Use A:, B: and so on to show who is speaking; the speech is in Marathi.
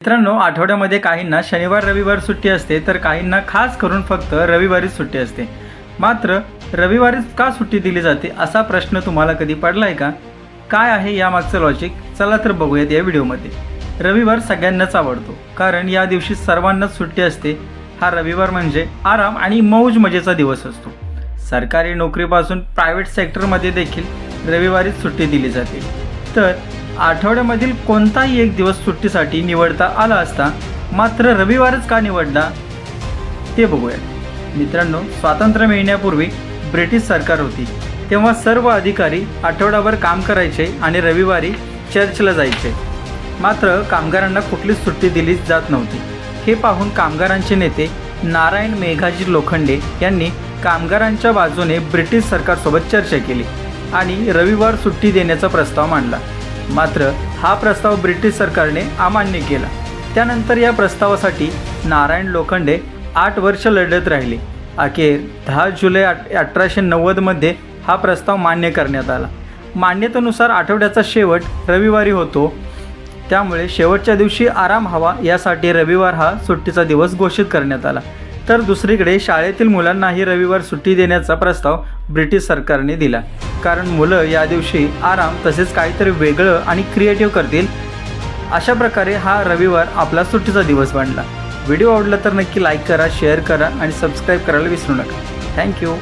A: मित्रांनो, आठवड्यामध्ये काहींना शनिवार रविवार सुट्टी असते तर काहींना खास करून फक्त रविवारीच सुट्टी असते. मात्र रविवारीच का सुट्टी दिली जाते असा प्रश्न तुम्हाला कधी पडलाय का? काय आहे यामागचं लॉजिक? चला तर बघूयात या व्हिडिओमध्ये. रविवार सगळ्यांनाच आवडतो कारण या दिवशी सर्वांनाच सुट्टी असते. हा रविवार म्हणजे आराम आणि मौज मजेचा दिवस असतो. सरकारी नोकरीपासून प्रायव्हेट सेक्टरमध्ये देखील रविवारीच सुट्टी दिली जाते. तर आठवड्यामधील कोणताही एक दिवस सुट्टीसाठी निवडता आला असता, मात्र रविवारच का निवडला ते बघूया. मित्रांनो, स्वातंत्र्य मिळण्यापूर्वी ब्रिटिश सरकार होती तेव्हा सर्व अधिकारी आठवडाभर काम करायचे आणि रविवारी चर्चला जायचे. मात्र कामगारांना कुठलीच सुट्टी दिली जात नव्हती. हे पाहून कामगारांचे नेते नारायण मेघाजी लोखंडे यांनी कामगारांच्या बाजूने ब्रिटिश सरकारसोबत चर्चा केली आणि रविवार सुट्टी देण्याचा प्रस्ताव मांडला. मात्र हा प्रस्ताव ब्रिटिश सरकारने अमान्य केला. त्यानंतर या प्रस्तावासाठी नारायण लोखंडे 8 वर्ष लढत राहिले. अखेर 10 जुलै 1890मध्ये हा प्रस्ताव मान्य करण्यात आला. मान्यतेनुसार आठवड्याचा शेवट रविवारी होतो, त्यामुळे शेवटच्या दिवशी आराम हवा यासाठी रविवार हा सुट्टीचा दिवस घोषित करण्यात आला. तर दुसरीकडे शाळेतील मुलांनाही रविवार सुट्टी देण्याचा प्रस्ताव ब्रिटिश सरकारने दिला, कारण मुलं या दिवशी आराम तसेच काहीतरी वेगळं आणि क्रिएटिव्ह करतील. अशा प्रकारे हा रविवार आपला सुट्टीचा दिवस बनला. व्हिडिओ आवडला तर नक्की लाईक करा, शेअर करा आणि सबस्क्राईब करायला विसरू नका. थँक्यू.